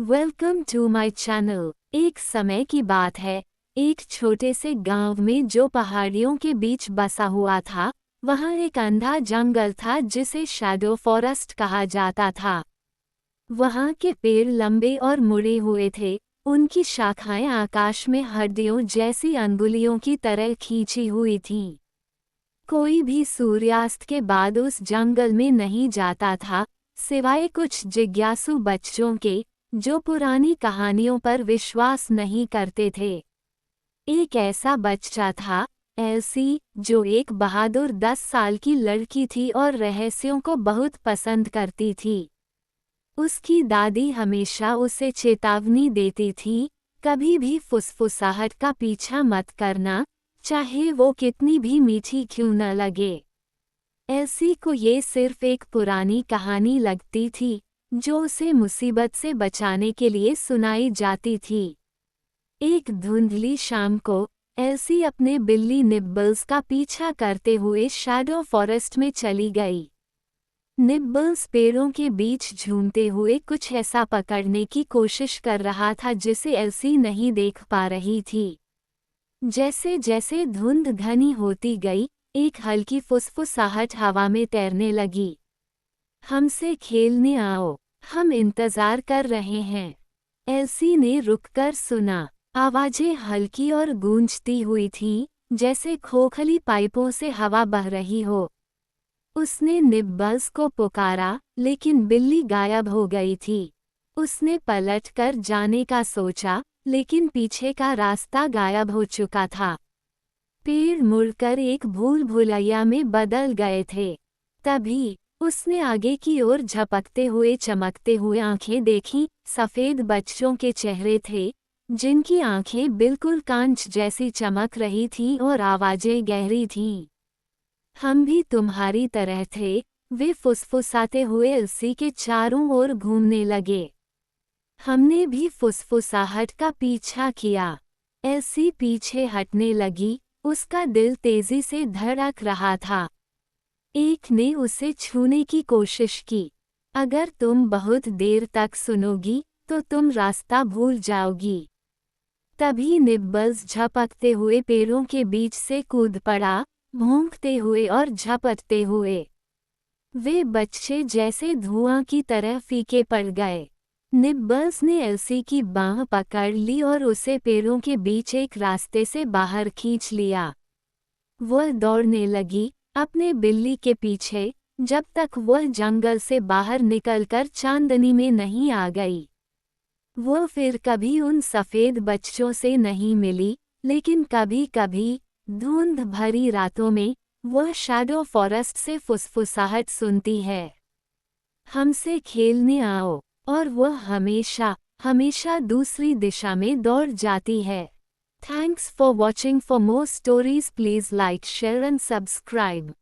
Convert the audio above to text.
Welcome to my channel. एक समय की बात है, एक छोटे से गांव में जो पहाड़ियों के बीच बसा हुआ था, वहां एक अंधा जंगल था जिसे शैडो फॉरेस्ट कहा जाता था। वहां के पेड़ लंबे और मुड़े हुए थे, उनकी शाखाएं आकाश में हड्डियों जैसी अंगुलियों की तरह खींची हुई थीं। कोई भी सूर्यास्त के बाद उस जंगल में नहीं जाता था, सिवाय कुछ जिज्ञासु बच्चों के जो पुरानी कहानियों पर विश्वास नहीं करते थे। एक ऐसा बच्चा था, एल्सी, जो एक बहादुर 10 साल की लड़की थी और रहस्यों को बहुत पसंद करती थी। उसकी दादी हमेशा उसे चेतावनी देती थी, कभी भी फुसफुसाहट का पीछा मत करना, चाहे वो कितनी भी मीठी क्यों न लगे। एल्सी को ये सिर्फ एक पुरानी कहानी लगती थी, जो उसे मुसीबत से बचाने के लिए सुनाई जाती थी। एक धुंधली शाम को एल्सी अपने बिल्ली निब्बल्स का पीछा करते हुए शैडो फॉरेस्ट में चली गई। निब्बल्स पेड़ों के बीच झूमते हुए कुछ ऐसा पकड़ने की कोशिश कर रहा था जिसे एल्सी नहीं देख पा रही थी। जैसे जैसे धुंध घनी होती गई, एक हल्की फुसफुसाहट हवा में तैरने लगी। हमसे खेलने आओ, हम इंतजार कर रहे हैं। एल्सी ने रुककर सुना। आवाजें हल्की और गूंजती हुई थीं, जैसे खोखली पाइपों से हवा बह रही हो। उसने निब्बल्स को पुकारा, लेकिन बिल्ली गायब हो गई थी। उसने पलटकर जाने का सोचा, लेकिन पीछे का रास्ता गायब हो चुका था। पेड़ मुड़कर एक भूल भुलैया में बदल गए थे। तभी उसने आगे की ओर झपकते हुए चमकते हुए आंखें देखीं। सफेद बच्चों के चेहरे थे, जिनकी आंखें बिल्कुल कांच जैसी चमक रही थीं और आवाजें गहरी थीं। हम भी तुम्हारी तरह थे, वे फुसफुसाते हुए एल्सी के चारों ओर घूमने लगे। हमने भी फुसफुसाहट का पीछा किया। एल्सी पीछे हटने लगी, उसका दिल तेजी से धड़क रहा था। एक ने उसे छूने की कोशिश की। अगर तुम बहुत देर तक सुनोगी, तो तुम रास्ता भूल जाओगी। तभी निब्बल्स झपकते हुए पेड़ों के बीच से कूद पड़ा, भौंकते हुए और झपटते हुए। वे बच्चे जैसे धुआं की तरह फीके पड़ गए। निब्बल्स ने एल्सी की बांह पकड़ ली और उसे पेड़ों के बीच एक रास्ते से बाहर खींच लिया। वह दौड़ने लगी, अपने बिल्ली के पीछे, जब तक वह जंगल से बाहर निकलकर चांदनी में नहीं आ गई। वह फिर कभी उन सफ़ेद बच्चों से नहीं मिली, लेकिन कभी-कभी धुंध भरी रातों में वह शैडो फॉरेस्ट से फुसफुसाहट सुनती है, हमसे खेलने आओ, और वह हमेशा हमेशा दूसरी दिशा में दौड़ जाती है। Thanks for watching. For more stories, please like, share and subscribe.